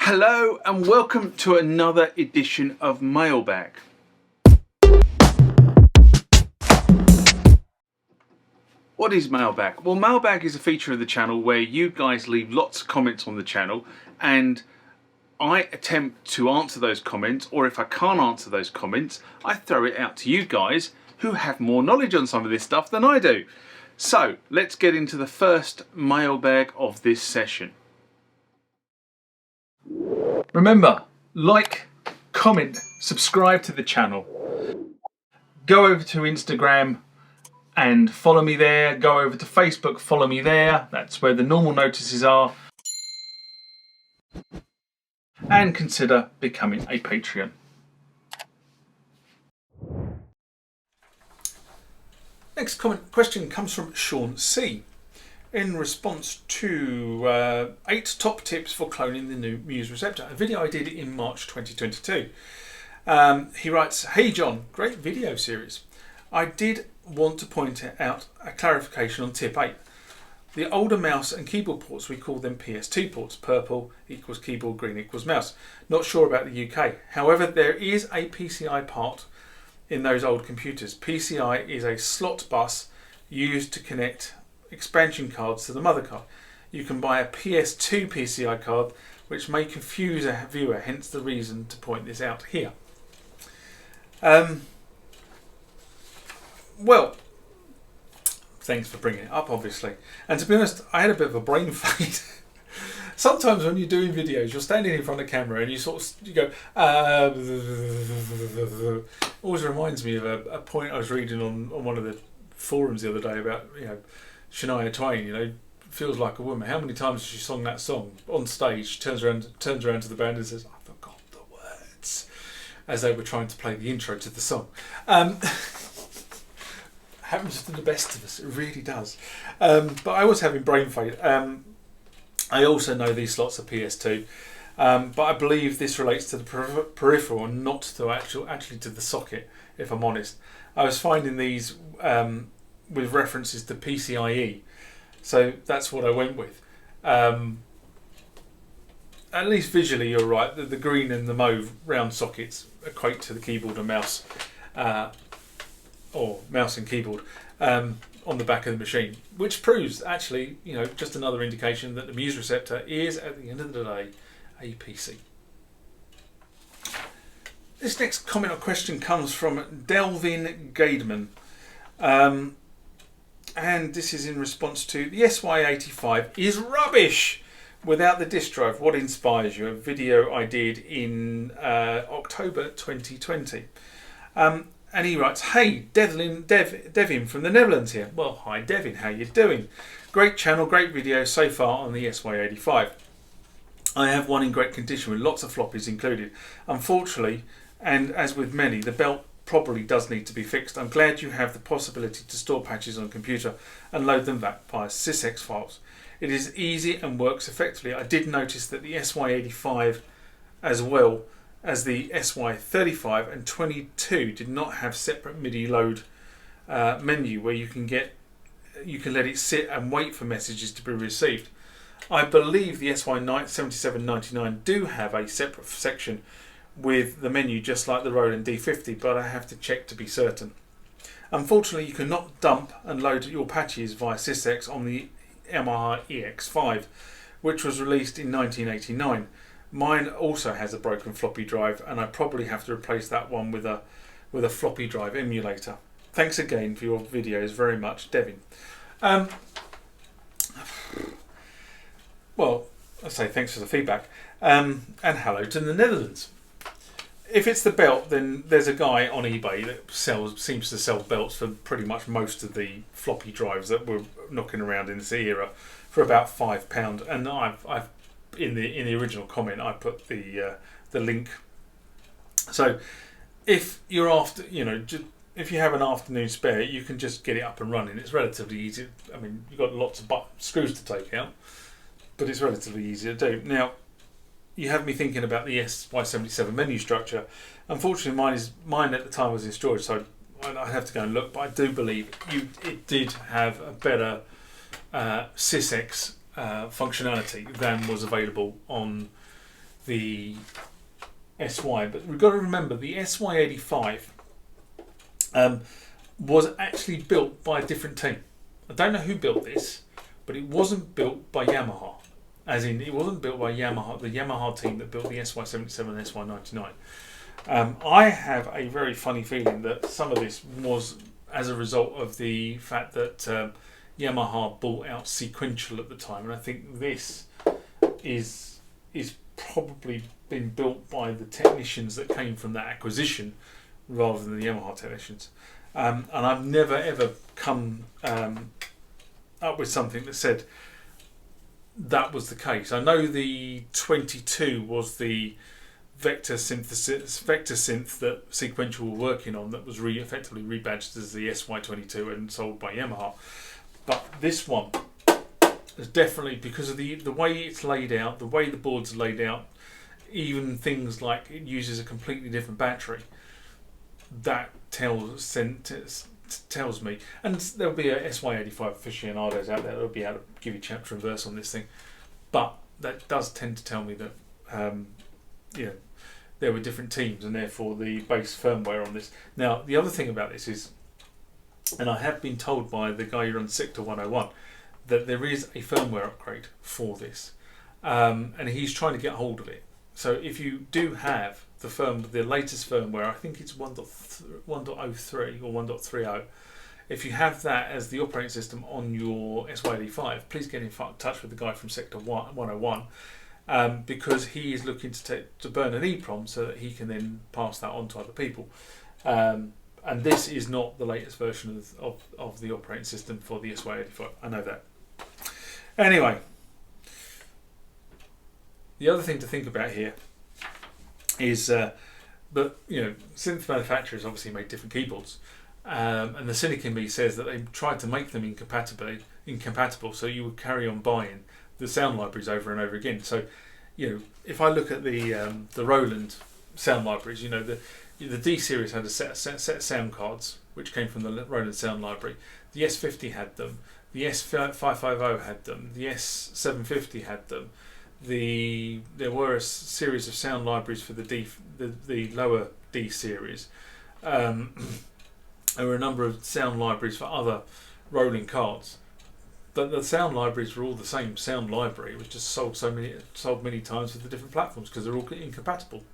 Hello and welcome to another edition of Mailbag. What is Mailbag? Well, Mailbag is a feature of the channel where you guys leave lots of comments on the channel and I attempt to answer those comments, or if I can't answer those comments, I throw it out to you guys who have more knowledge on some of this stuff than I do. So let's get into the first mailbag of this session. Remember, like, comment, subscribe to the channel. Go over to Instagram and follow me there. Go over to Facebook, follow me there. That's where the normal notices are. And consider becoming a Patreon. Next question comes from Sean C. In response to 8 top tips for cloning the new MUSE Receptor, a video I did in March 2022. He writes, "Hey John, great video series. I did want to point out a clarification on tip 8. The older mouse and keyboard ports, we call them PS2 ports. Purple equals keyboard, green equals mouse. Not sure about the UK. However, there is a PCI part in those old computers. PCI is a slot bus used to connect expansion cards to the mother card. You can buy a PS2 PCI card, which may confuse a viewer, hence the reason to point this out here." Well, thanks for bringing it up, obviously. And to be honest, I had a bit of a brain fade. Sometimes when you're doing videos, you're standing in front of the camera and you go, always reminds me of a point I was reading on one of the forums the other day about, Shania Twain, feels like a woman. How many times has she sung that song on stage? She turns around to the band and says, "I forgot the words," as they were trying to play the intro to the song. Happens to the best of us, it really does. But I was having brain fade. I also know these slots are PS2, but I believe this relates to the peripheral and not to actually to the socket, if I'm honest. I was finding these with references to PCIe, so that's what I went with. At least visually you're right, the green and the mauve round sockets equate to the keyboard and mouse, or mouse and keyboard on the back of the machine, which proves actually, just another indication that the MUSE Receptor is, at the end of the day, a PC. This next comment or question comes from Delvin Gaidman. And this is in response to the SY85 is rubbish without the disk drive. What inspires you? A video I did in October 2020. And he writes, "Hey, Devin from the Netherlands here." Well, hi Devin, how you doing? Great channel, great video so far on the SY85. I have one in great condition with lots of floppies included. Unfortunately, and as with many, the belt probably does need to be fixed. I'm glad you have the possibility to store patches on a computer and load them back via SYSEX files. It is easy and works effectively. I did notice that the SY85 as well as the SY35 and 22 did not have separate MIDI load menu where you can let it sit and wait for messages to be received. I believe the SY7799 do have a separate section with the menu just like the Roland D50, but I have to check to be certain. Unfortunately, you cannot dump and load your patches via SYSEX on the Yamaha EX5, which was released in 1989. Mine also has a broken floppy drive, and I probably have to replace that one with a floppy drive emulator. Thanks again for your videos very much, Devin. Well, I say thanks for the feedback, and hello to the Netherlands. If it's the belt, then there's a guy on eBay that seems to sell belts for pretty much most of the floppy drives that were knocking around in this era for about £5. And I've in the original comment I put the link. So if you're after, if you have an afternoon spare, you can just get it up and running. It's relatively easy. I mean, you've got lots of screws to take out, but it's relatively easy to do. Now, you have me thinking about the SY77 menu structure. Unfortunately, mine at the time was in storage, so I have to go and look. But I do believe it did have a better SYSEX functionality than was available on the SY, but we've got to remember the SY85 was actually built by a different team. I don't know who built this, but it wasn't built by Yamaha. As in, it wasn't built by Yamaha, the Yamaha team that built the SY77 and SY99. I have a very funny feeling that some of this was as a result of the fact that Yamaha bought out Sequential at the time, and I think this is probably been built by the technicians that came from that acquisition rather than the Yamaha technicians. And I've never ever come up with something that said that was the case. I know the 22 was the vector synth that Sequential were working on, that was effectively rebadged as the SY22 and sold by Yamaha. But this one is definitely, because of the way it's laid out, the way the board's laid out, even things like it uses a completely different battery, that tells me, and there'll be a SY85 aficionados out there that'll be able to give you chapter and verse on this thing, but that does tend to tell me that there were different teams and therefore the base firmware on this. Now the other thing about this is, and I have been told by the guy who runs Sector 101, that there is a firmware upgrade for this, and he's trying to get hold of it. So if you do have the latest firmware, I think it's 1.03 or 1.30. If you have that as the operating system on your SY85, please get in touch with the guy from Sector 101, because he is looking to burn an EEPROM so that he can then pass that on to other people. And this is not the latest version of the operating system for the SY85. I know that. Anyway, the other thing to think about here is that synth manufacturers obviously make different keyboards, and the cynic in me says that they tried to make them incompatible, so you would carry on buying the sound libraries over and over again. So, if I look at the Roland sound libraries, the D series had a set of sound cards which came from the Roland sound library. The S50 had them. The S550 had them. The S750 had them. There were a series of sound libraries for the lower D series. There were a number of sound libraries for other rolling cards, but the sound libraries were all the same sound library. It was just sold many times with the different platforms because they're all incompatible.